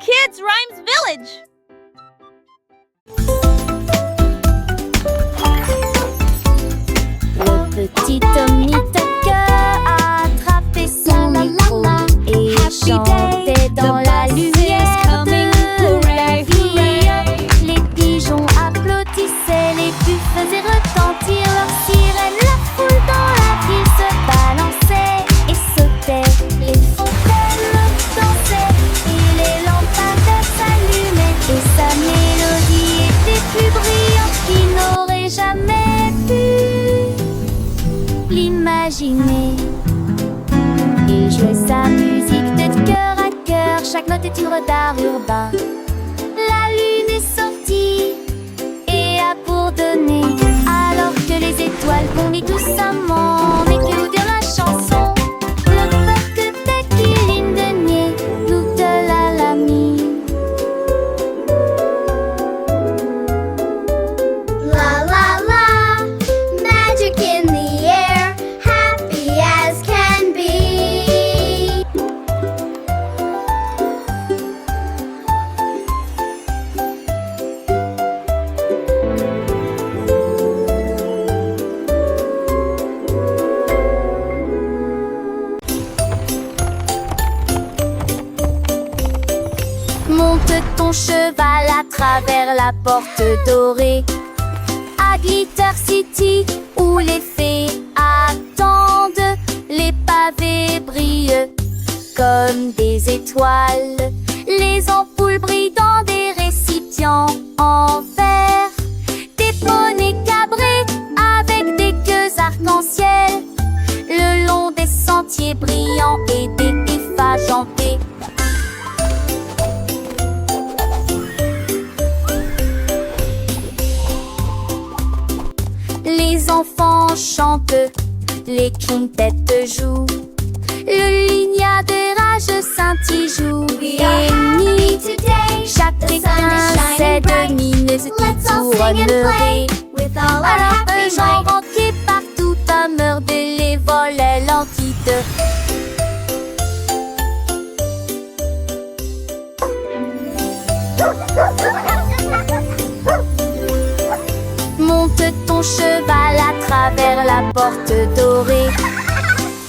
Kids Rhymes Village. Le petit Tommy Tucker a attrapé son micro et chantait dans la lumière de la vie. Les pigeons applaudissaient, les buts faisaient retentir leurs sirènes. La foule dans la ville se balançait et sautait. Les fontaines dansaient et les lampadaires s'allumaient. Et sa mélodie était plus brillante qu'il n'aurait jamais pu l'imaginer. Il jouait sa musique de cœur à cœur, chaque note est une œuvre d'art urbain. La lune est sortie et a bourdonné, alors que les étoiles vomissent doucement. Mais que nous dire la chanson? Le peuple que qu'il ligne de nier, nous de l'ami. La la la, magic in the air, happy as can be. Monte ton cheval à travers la porte dorée à Glitter City où les fées attendent. Les pavés brillent comme des étoiles. Les ampoules brillent dans des récipients en verre. Des poneys cabrés avec des queues arc-en-ciel le long des sentiers brillants et des effages en paix. Les enfants chantent, les quintettes jouent, le lignard de rage scintille joue. We are happy today. Chaque The sun is écrin shining bright. domine ce Let's qui all sing and play tournerait. with all our Alors happy un genre might. entier partout à meurt de les volets l'entité. Monte ton cheval à travers la porte dorée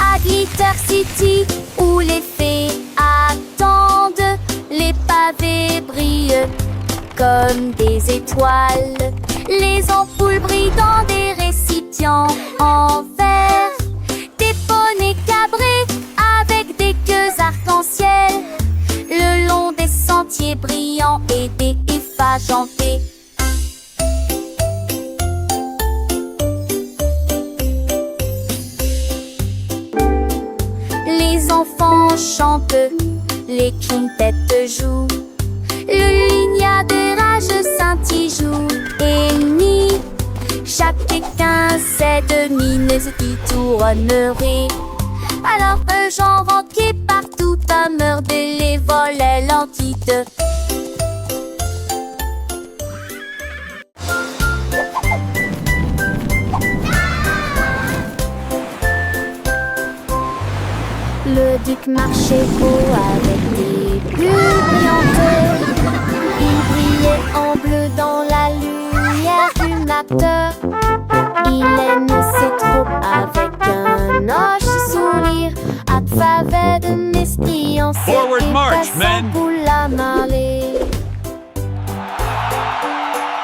à Glitter City où les fées attendent. Les pavés brillent comme des étoiles. Les ampoules brillent dans des récipients en verre. Des poneys cabrés avec des queues arc-en-ciel le long des sentiers brillants et des effages en paix. Les enfants chantent, les quintettes jouent, le lignard de rage scintille joue et nie. Chaque étincelle mine ce qui tournerait. Alors un genre entier partout à meurt de les volets l'entité. Le duc marchait haut avec des bulles brillantes. Il brillait en bleu dans la lumière du matin. Il aime ses troupes avec un hoche sourire, à travers de mesquillons, Forward march, men. pour la marée.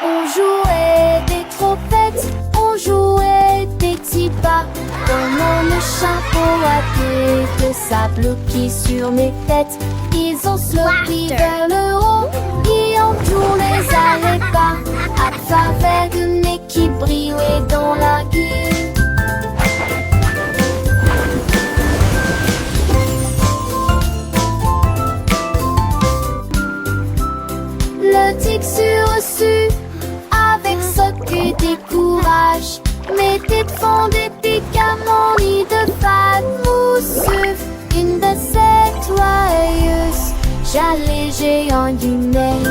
On jouait des trompettes, on jouait des petits pas, pendant le chapeau à queue de sable qui sur mes têtes. Ils ont sloppy vers le haut, et on tourne les allées bas, à travers de nez qui brillait dans la guille. Le tic sur-reçu, avec ce que décourage, mettait de fond des pics à mon nid de fade mousseux. Une de ces joyeuses, j'allais géant du nez.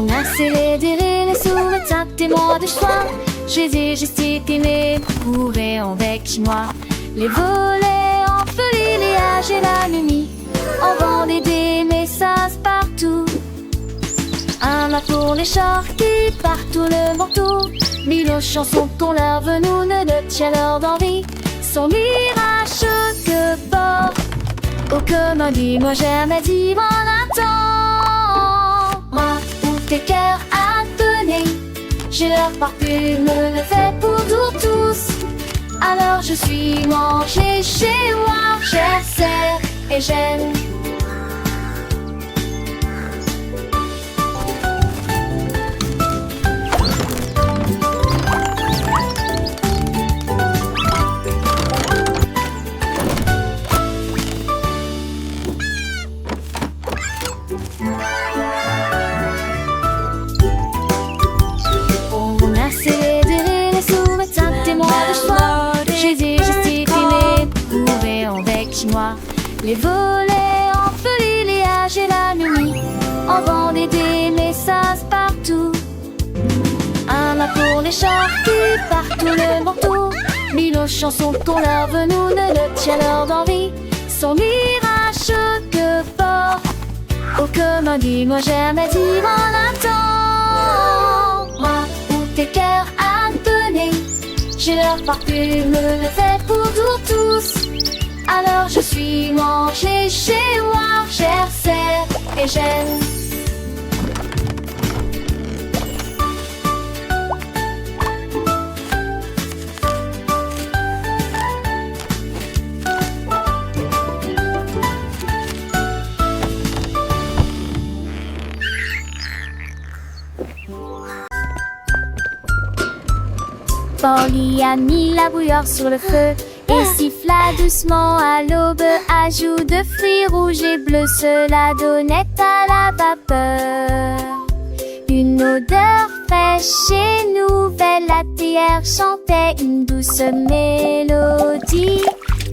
On a célébré les souvenirs des mois de juin. J'ai gesticulé, couré en bec chinois. Les volets en feu, les âges et la nuit. On vendait des messages partout. Un mât pour les chars qui partent tout le manteau. Mille chansons qu'on leur venou de chaleur d'envie. Son mirage que bord. Oh comme dit, moi jamais dit mon attend. Moi, où tes cœurs à donner. J'ai leur parfume, le fait pour nous tous. Alors je suis mangée chez moi. J'essaie et j'aime. Les volets en feu, les âges et la nuit. On vendait des messages partout. Un mât pour les chars qui partent tout le manteau. Mille chansons qu'on leur venou de chaleur d'envie. Son mirage que fort. Oh comme dit, moi jamais dit mon attend. Moi, où tes cœurs à donner. J'ai leur parfume, le fait pour nous tous. Alors je suis mangée chez moi, j'essaie et j'aime. Polly a mis la bouilloire sur le feu et siffla doucement à l'aube. Ajout de fruits rouges et bleus, cela donnait à la vapeur une odeur fraîche et nouvelle. La théière chantait une douce mélodie.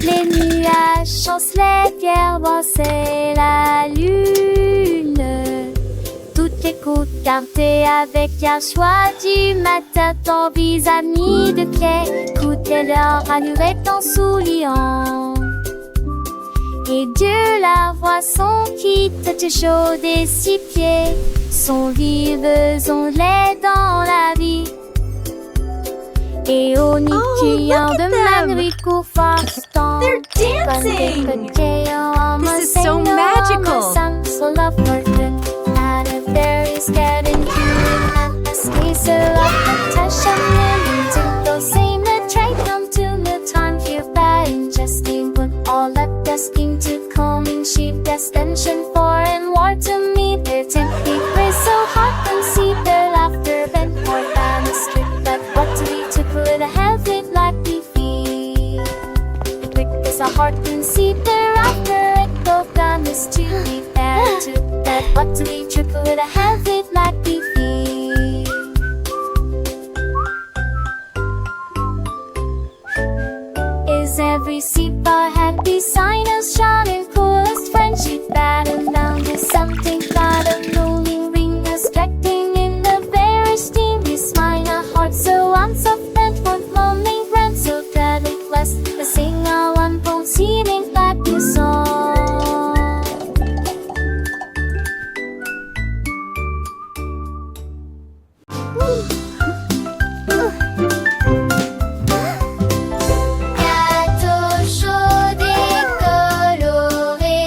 Les nuages chancelaient, pierre dansaient la lune. Toutes les côtes cantées avec un choix du matin. Ton vis-à-vis de quai écoutaient leur allure en souriant. Et Dieu la voit son quitte chaude et six pieds sont vives onglets dans la vie. Et au nid criant de mannerie court fastant. They're dancing! This is so magical! There is getting cute and the space of attention. Into those same train come to the time fear bad ingesting when all up desking to come in cheap destination for and war to meet their tempting praise so hot and see their laughter bent more than a strip that what to be took with a heavy like we feel. Quick as a heart and see their laughter it both done is to be fair to that what to be triple with a heavy like we feel. Is every seat bar happy sign of shining coolest friendship battle down to something but a rolling ring expecting in the very steamy smile a heart so unsoft for lonely friend so that it was the singer one bone seeming like a song. Gâteau chaud et coloré,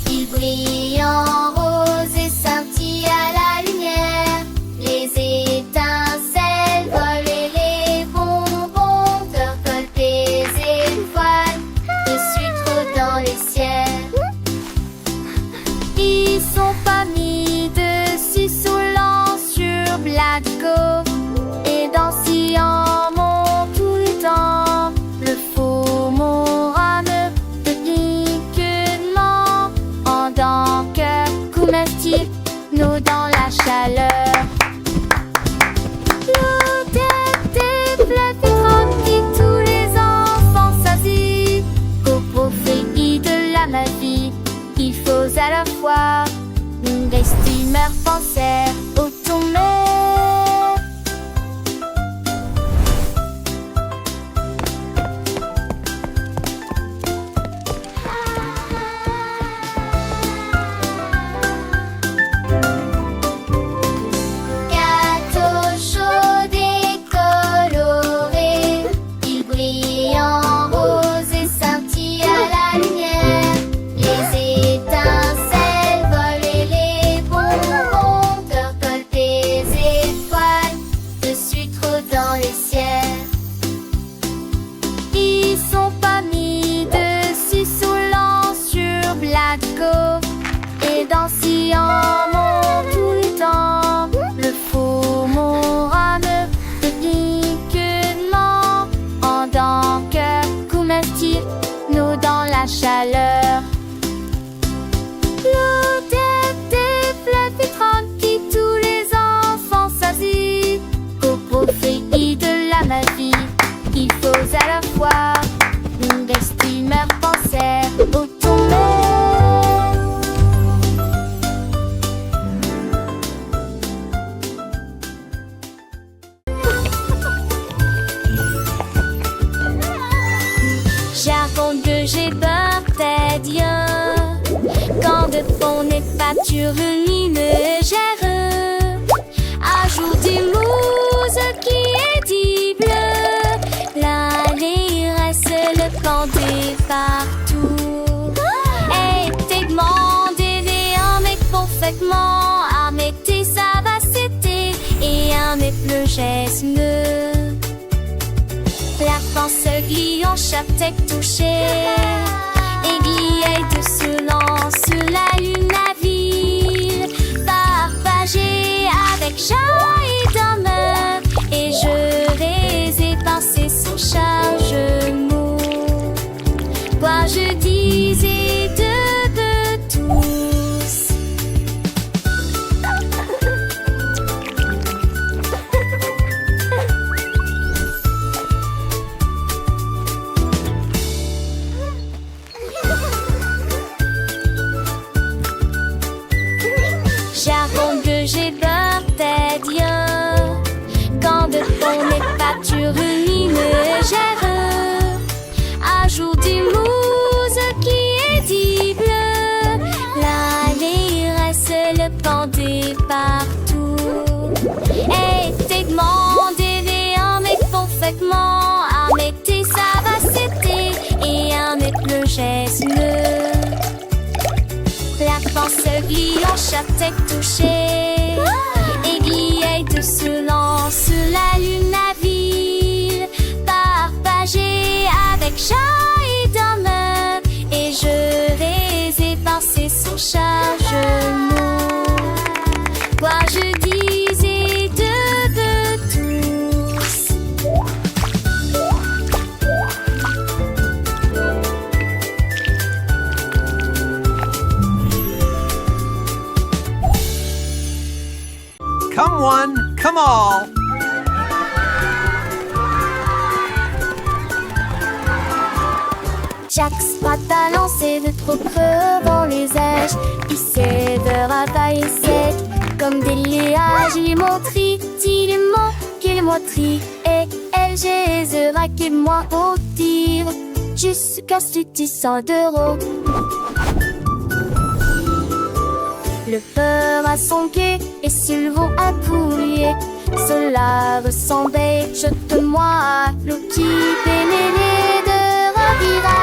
il brille en rose et scintille à la lumière. Les étincelles volent et les bonbons percolent des étoiles de sucre dans les ciels. Ils sont pas mis dessus soulant sur Blatco et dansant mon tout le temps. Le faux morame de liquidement en tant que comestible, nous dans la chaleur. L'odeur des fleurs qui tous les enfants s'assit. Au profit de la magie, il faut à la fois une estimeur pensée au ton go. Et dansant mon tout le temps, le faux mon rame de piquement. En tant que couverture, nous dans la chaleur. L'eau des fleuves et tranquille, tous les enfants s'assit. Au profit de la magie, il faut à la fois une steamer penser au tomber. J'avoue que j'ai peur des dieux quand de fond n'est pas sur lumineux. Ajoute des mousse qui est dit bleu. L'allée reste le planter partout. Et t'es demandé un mec parfaitement à mettre sa vacité et un mec le geste. La France glie en chaque tête touchée. Aiguille de silence sur la lune, la ville partagée avec chat et d'homme. Et je les ai passés sans chargement. Quoi je disais de tous. J'avoue que j'ai peur des dieux quand de fond n'est pas sur lumineux. Ajoute des mousse qui est dit bleu. L'allée reste le pendé partout. Et t'es demandé un mec parfaitement à mettre sa vacité et à mettre le geste. La force glie en chaque tête touchée. Aiguille de silence sur la lune, la ville partagée avec chat et d'homme. Et je les ai passés sans chargement. Quoi je disais de tous. Come one, come all. Chaque spot à lancer de trop creux dans les airs. Il sait de ratailler sec comme des liages. Il montrit, il est mon qu'il montrit. Et elle, j'ai raqué moi au tir. Jusqu'à 100 d'euros. Le feu a son quai et Sylvain a coulé. Cela ressemblait, jette-moi à l'eau qui pénérait de ravira.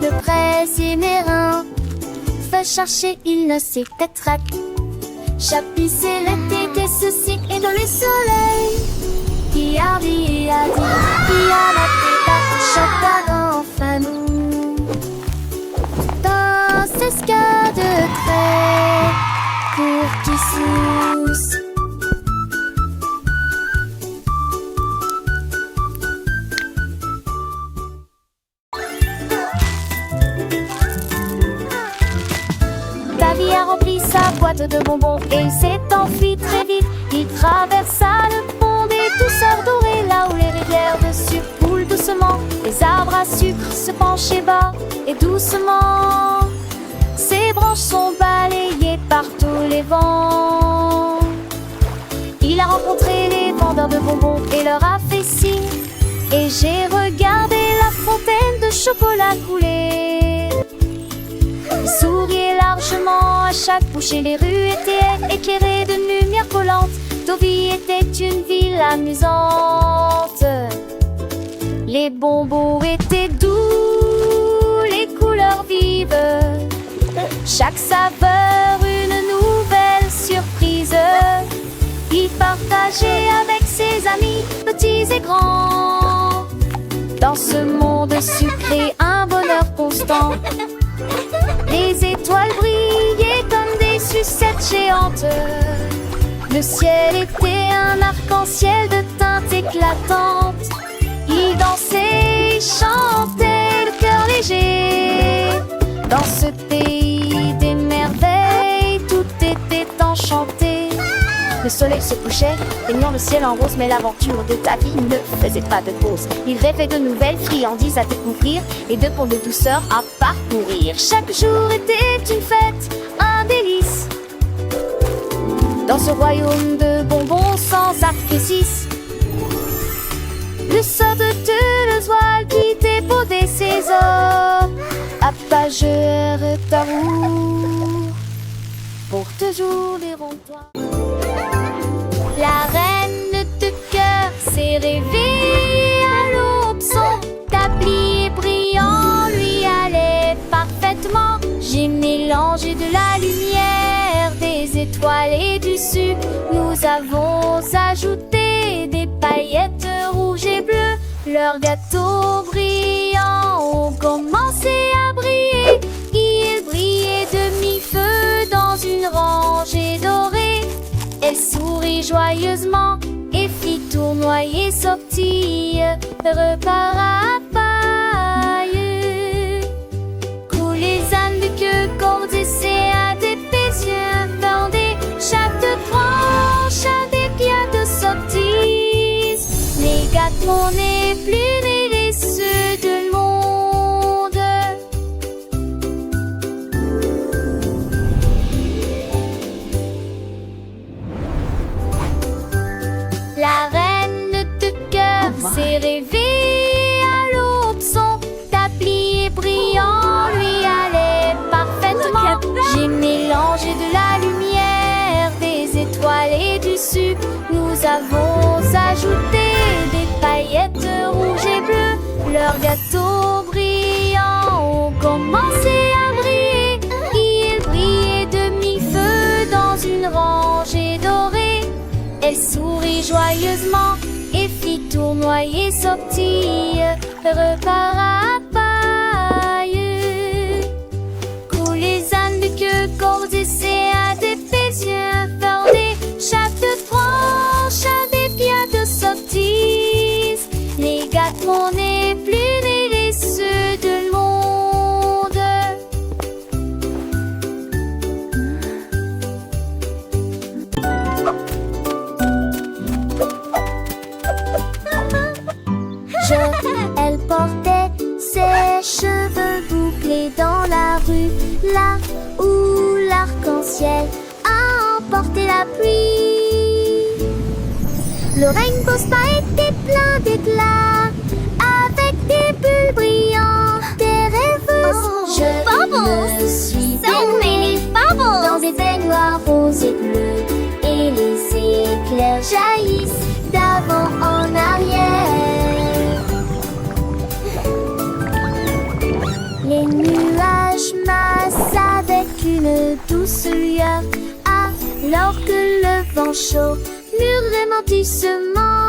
Le presse et mes reins. Fais chercher, il ne sait peut-être. Chapissé l'été des soucis et dans le soleil. Qui a dit, qui a la tête, chacun enfin nous. Dans ce cas de trait, pour qui sousse. Davy a rempli sa boîte de bonbons et il s'est enfui très vite. Il traversa le pont des douceurs dorées, là où les rivières de sucre coulent doucement. Les arbres à sucre se penchaient bas et doucement. Ses branches sont balayées par tous les vents. Il a rencontré les vendeurs de bonbons et leur a fait signe. Et j'ai regardé la fontaine de chocolat couler. Il souriait largement à chaque bouchée. Les rues étaient éclairées de lumière collante. Deauville était une ville amusante. Les bonbons étaient doux, les couleurs vives. Chaque saveur une nouvelle surprise. Il partageait avec ses amis, petits et grands. Dans ce monde sucré, un bonheur constant. Les étoiles brillaient comme des sucettes géantes. Le ciel était un arc-en-ciel de teintes éclatantes. Ils dansaient et chantaient le cœur léger. Dans ce pays des merveilles, tout était enchanté. Le soleil se couchait, baignant le ciel en rose, mais l'aventure de ta vie ne faisait pas de pause. Il rêvait de nouvelles friandises à découvrir et de ponts de douceur à parcourir. Chaque jour était une fête, un délice. Dans ce royaume de bonbons sans artifice, le sort de deux oies qui dépodaient ses os, apageur ta roue pour toujours les ronds-points. La reine de cœur s'est réveillée à l'aube. Son tablier brillant lui allait parfaitement. J'ai mélangé de la lumière, des étoiles et du sucre. Nous avons ajouté des paillettes rouges et bleues. Leurs gâteaux brillants ont commencé à briller. Ils brillaient de mi-feu dans une rangée dorée. Elle sourit joyeusement et fit tournoyer sortie, repas à paille. Coulent les ânes de queue, cordes et à des péziens bordés. Chaque tranche a des pieds de sorties. Les gâteaux n'est plus les ceux de monde. La reine de cœur s'est réveillée à l'aube. Son tablier brillant lui allait parfaitement. J'ai mélangé de la lumière, des étoiles et du sucre. Nous avons ajouté des paillettes rouges et bleues. Leurs gâteaux brillants ont commencé à briller. Ils brillaient de mi-feu dans une rangée dorée. Elle sourit joyeusement et fit tournoyer sortie, repas à paille. Coulent les ânes de queue, cordes et à des péziens bordés. Chaque tranche a des pieds de sorties. Les gâteaux n'est plus les ceux de monde. Elle portait ses cheveux bouclés dans la rue, là où l'arc-en-ciel a emporté la pluie. Le rainbow spa était plein d'éclats, avec des bulles brillantes, des rêveuses. Je me suis baignée dans des baignoires roses et bleus, et les éclairs jaillissent d'avant en arrière. Les nuages massent avec une douce lueur, alors que le vent chaud murmurait doucement.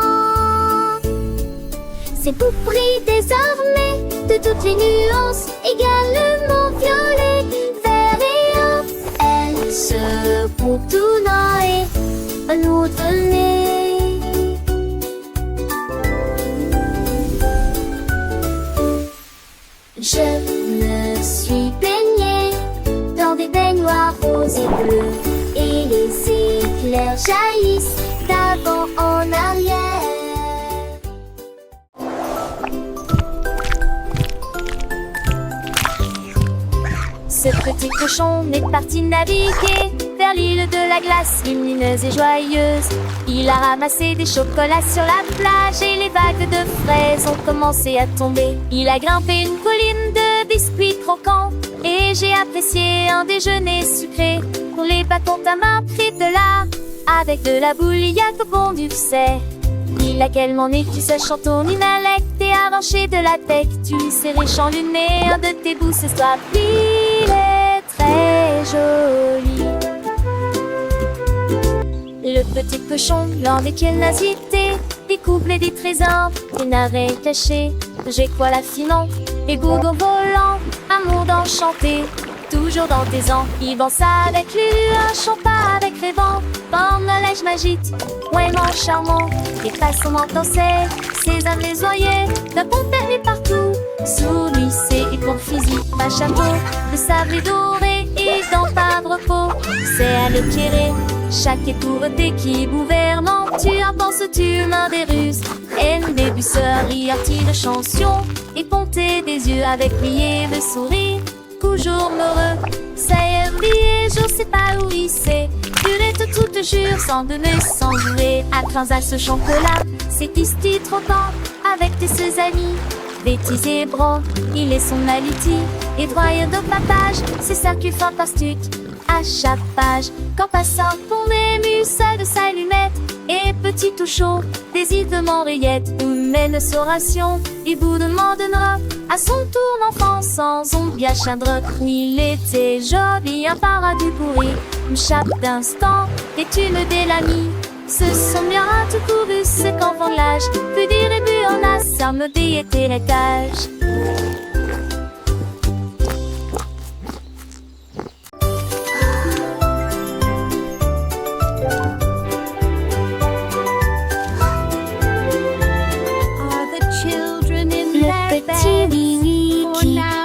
Ses bouts brillent désormais de toutes les nuances, également violet, vert et or. Elle se contournant et un autre nez. Je me suis baignée dans des baignoires roses et bleues, et les éclairs jaillissent d'avant en arrière. Ce petit cochon est parti naviguer vers l'île de la glace lumineuse et joyeuse. Il a ramassé des chocolats sur la plage et les vagues de fraises ont commencé à tomber. Il a grimpé une colline de biscuits croquants et j'ai apprécié un déjeuner sucré. Pour les bâtons ta main pris de là, avec de la bouilliade au bon du sait. Il a quel m'en est, tu sais, chantons une alec, t'es arraché de la tête, tu lui serrais chanluné un de tes bouts ce soir. Il est très joli. Le petit cochon, lors desquels nasité, découvre des trésors, des narets cachés. J'ai quoi la finon, et goût au volant, un monde enchanté. Toujours dans tes ans, ils dansent avec les lueurs, chantent avec les vents. Dans le neige magique, vraiment charmant. Et façons danser, ces âmes les oyer, d'un pont permis partout. Sous lycée et pour physique, ma chapeau, le sable doré et dans pas de repos. C'est à l'éclairer, chaque étourté qui gouvernant. Tu en penses-tu, main des ruses, haine des busseurs, artis de chansons. Et ponter des yeux avec prier de sourire. Toujours heureux, ça y est oublié, je sais pas où il s'est. Durette tout te jure, sans donner, sans jouer. À à ce chocolat, c'est ici trop temps. Avec tes ses amis, bêtises et bras, il est son aliti. Et droit de papage, c'est ça qui est fantastique. À chaque page, quand passant pour ému, seul de sa lunette. Et petit tout chaud, des îles de Montréette. Humaine sauration, il vous demandera à son tour l'enfant sans ombre à chandre. Il était joli, un paradis pourri. Une chape d'instant, des thunes des l'ami. Ce sont bien tout couru, c'est qu'en vend l'âge. Plus dire et plus on a, ça me était l'étage.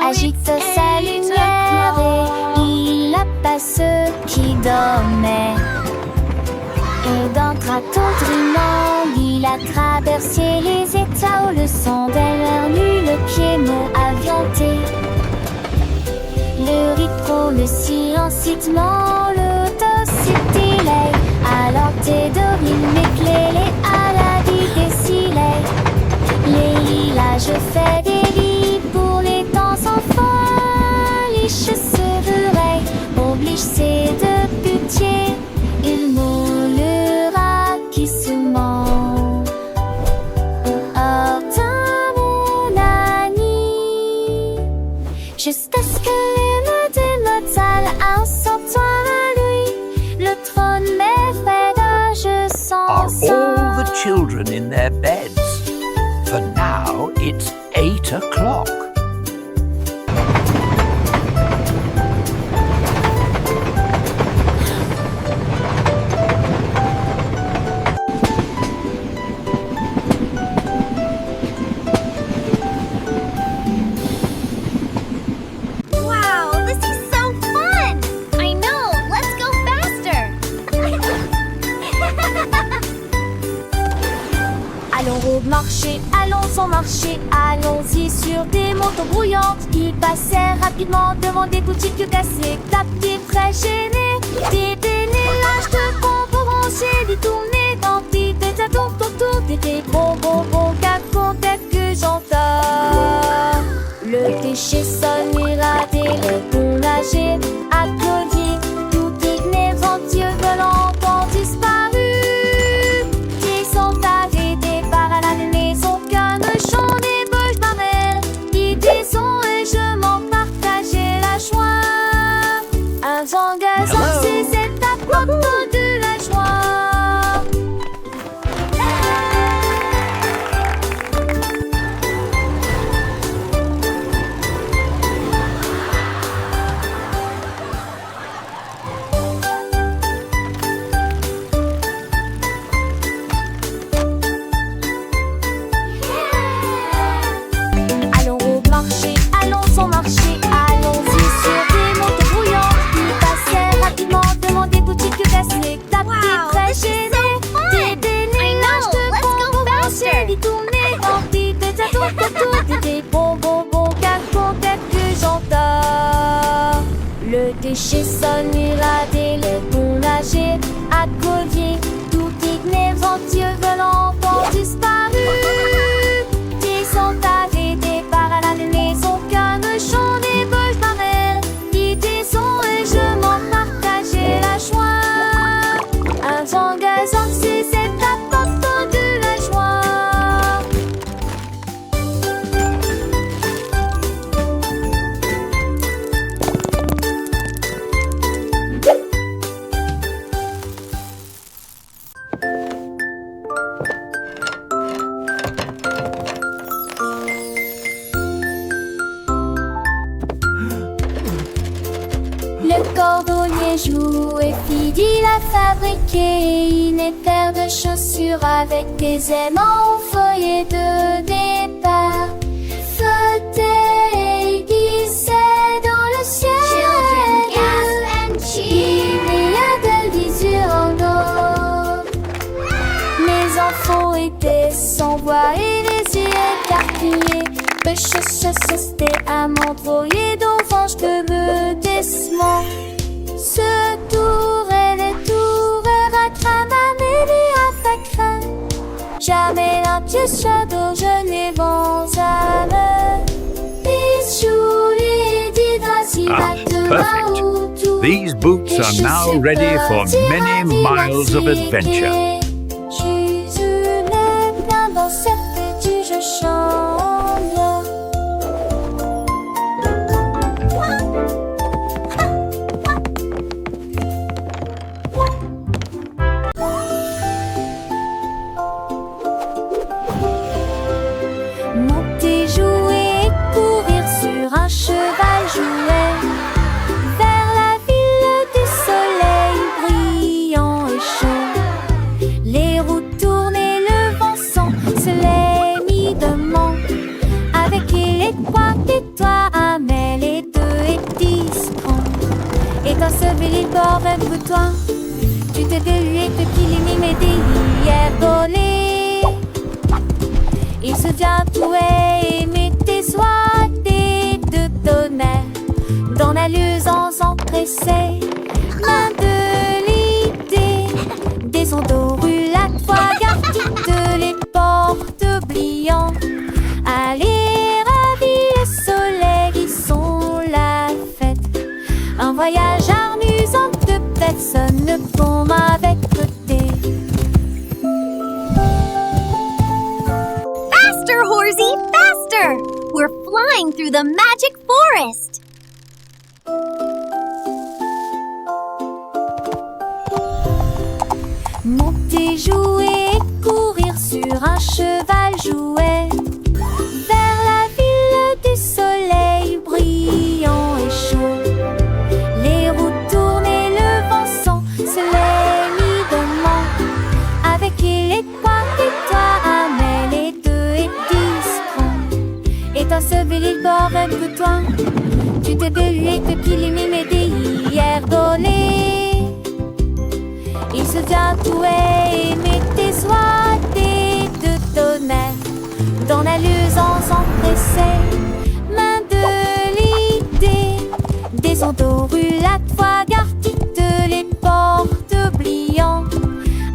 Agite sa lumière et il apace ceux qui dormaient. Et d'entre attendriment, il a traversé les états où le son derrière lui, le piano avianté. Le rythme, le silencitement, l'autocité, alors t'es dormi, m'éclairer à la vie des silets. Les lilas, je fais des lits pour les temps sans folie. Je serai oblige, c'est de pitié. Il moulera qui se ment. Oh, mon ami, jusqu'à ce que les mains de notre salle un sortant à lui. Le trône m'effraie, je sens. Are all the children in their beds? For now, it's 8 o'clock. Wow, this is so fun! I know, let's go faster! Allons au marché, allons au marché, allons-y sur des motos brouillantes. Ils passèrent rapidement devant des boutiques cassées. Tapis très gênés, des dénélages de bonbons rangés, des tournées dans des ados autour des bonbons, cacons, tels que j'entends. Le déchet sonira des bons nagés, applaudis, tout digné, Dieu volant, ont disparu. Qui sont arrêtés par la maison, qu'un chant des bouches marelles. Ils disons et je m'en partageais la joie. Un zangazan, c'est cette apporte de la joie. Allons au marché, allons au marché, allons-y sur des motos brouillantes. Ils passèrent rapidement devant des boutiques cassées. Tapis très gênés, des dénélages de bonbons rangés, des tournées dans des ados autour des bonbons, cacons, tels que j'entends. Le déchet sonira des bons nagés, applaudis, tout digné, Dieu volant, ont disparu. Qui sont arrêtés par la maison, qu'un chant des bouches marelles. Ils disons et je m'en partageais la joie. Un zangazan, c'est cette apporte de la joie. Le cordonnier joue et Fidil a fabriqué une paire de chaussures avec des aimants au feuillet de départ. Flotter et glisser dans le ciel. Children gasp and cheer. Il y a de l'usure en eau. Mes enfants étaient sans voix et les yeux écarquillés. C'était à m'envoyer devant je me descends. Ce tour et les tours à cramamé à facrin. Jamais un pied shadow, je n'ai vent à me. Perfect. These boots are now ready for many miles of adventure. Dans cette petite je chante. Monter, jouer et courir sur un cheval jouet vers la ville du soleil brillant et chaud. Les roues tournent et le vent se les mit de main avec les trois et toi, Amel et 2 et 10 ans. Et dans ce bel bord même que toi, tu t'es délué depuis les mimes et des hier volés. Il se vient tout et mettait soit des deux tonnerres dans la luisance empressée. Main de l'idée, des ondes roulades, fois garde les portes oubliant. Allez, ravis le soleil, ils sont la fête. Un voyage amusant de personne ne tombe avec côté. Faster, Horsey, faster! We're flying through the magic forest. Monter, jouer et courir sur un cheval jouet vers la ville du soleil brillant et chaud. Les roues tournent et le vent se les mit de main avec les trois et toi, Amel et 2 et 10 ans. Et dans ce bel bord même que toi, tu t'es délué depuis les mimes et des hier volés. Il se vient tout et mettait soit des deux tonnerres dans la luisance empressée. Main de l'idée, des ondes roulades, fois garde les portes oubliant.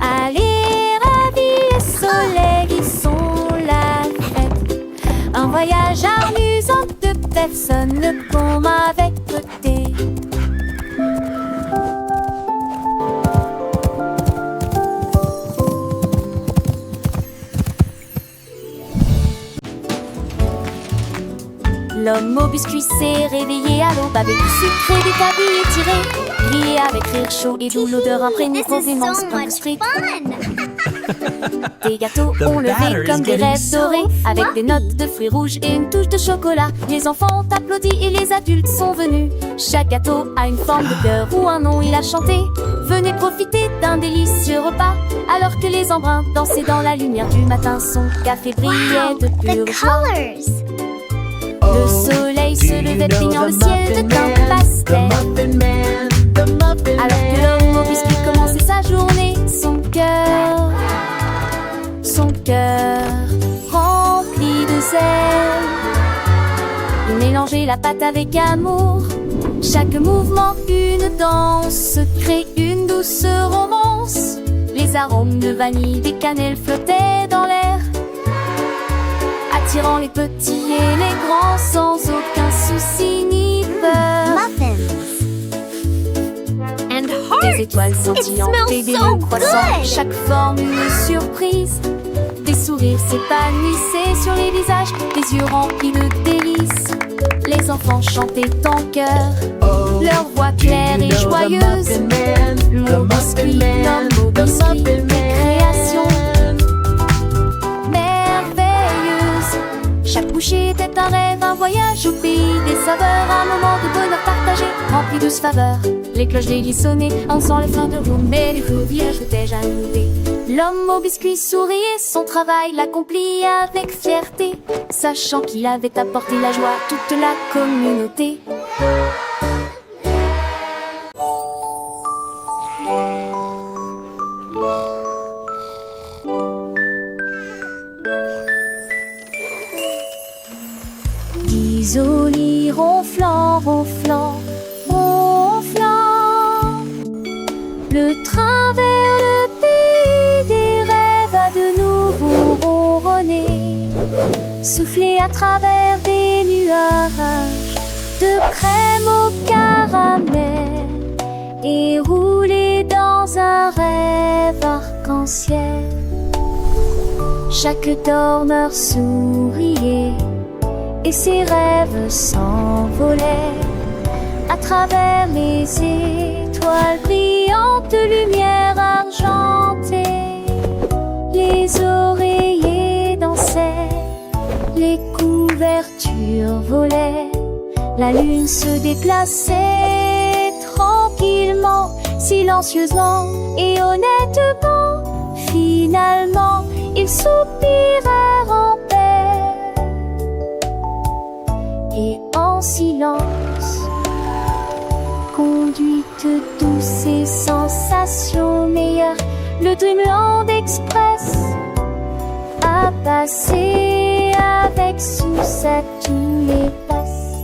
Allez, ravis le soleil, ils sont la fête. Un voyage amusant de personne ne tombe avec côté. L'homme au biscuit s'est réveillé à l'aube avec du sucre et des tabliers tirés. Grillé avec rire chaud et d'où l'odeur imprégnée provenant Spring Street. Des gâteaux ont levé comme des rêves dorés avec des notes de fruits rouges et une touche de chocolat. Les enfants ont applaudi et les adultes sont venus. Chaque gâteau a une forme de cœur ou un nom, il a chanté. Venez profiter d'un délicieux repas alors que les embruns dansaient dans la lumière du matin. Son café brillait de pure joie. Le soleil se levait peignant le ciel de teint pastel. Alors que l'homme au biscuit commençait sa journée, son cœur rempli de zèle. Il mélangeait la pâte avec amour. Chaque mouvement une danse, crée une douce romance. Les arômes de vanille, des cannelles flottaient dans l'air, attirant les petits et les grands sans aucun souci ni peur. Des étoiles scintillantes et des loups croissants, chaque forme une surprise. Des sourires s'épanouissaient sur les visages, des yeux remplis de délices. Les enfants chantaient en chœur, leur voix claire et joyeuse. Mon biscuit, l'homme au biscuit, création merveilleuse. Chaque bouchée était un rêve, un voyage au pays des saveurs, un moment de bonheur partagé, rempli de douce faveur. Les cloches déguisent sonnaient, en sent les fins de roue, mais les vierges étaient déjà nourries. L'homme au biscuit souriait, son travail l'accomplit avec fierté, sachant qu'il avait apporté la joie à toute la communauté. Isolé ronflant, ronflant, ronflant. Le train vers le pays des rêves a de nouveau ronronné, soufflé à travers des nuages de crème au caramel et roulé dans un rêve arc-en-ciel. Chaque dormeur souriait et ses rêves s'envolaient à travers les étoiles brillantes, lumière argentée. Les oreillers dansaient, les couvertures volaient, la lune se déplaçait tranquillement, silencieusement et honnêtement. Finalement, ils soupirèrent en paix et en silence, conduite douce et sensation meilleure, le Dreamland Express a passé avec succès tous les passes.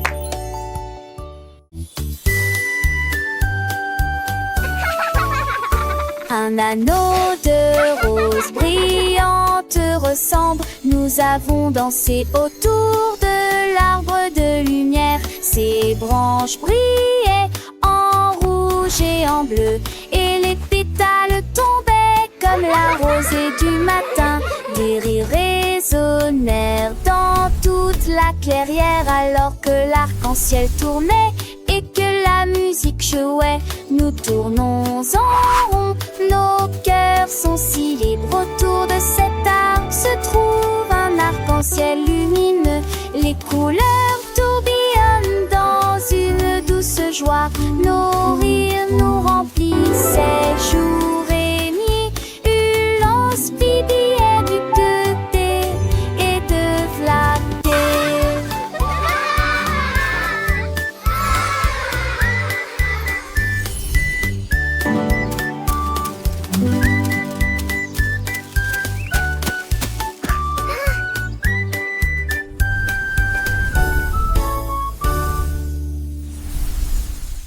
Un anneau de rose brillante ressemble. Nous avons dansé autour de l'arbre de lumière. Ses branches brillaient en rouge et en bleu, et les pétales tombaient comme la rosée du matin. Des rires résonnèrent dans toute la clairière alors que l'arc-en-ciel tournait et que la musique jouait. Nous tournons en rond, nos cœurs sont si libres. Autour de cet arc se trouve un arc-en-ciel lumineux. Les couleurs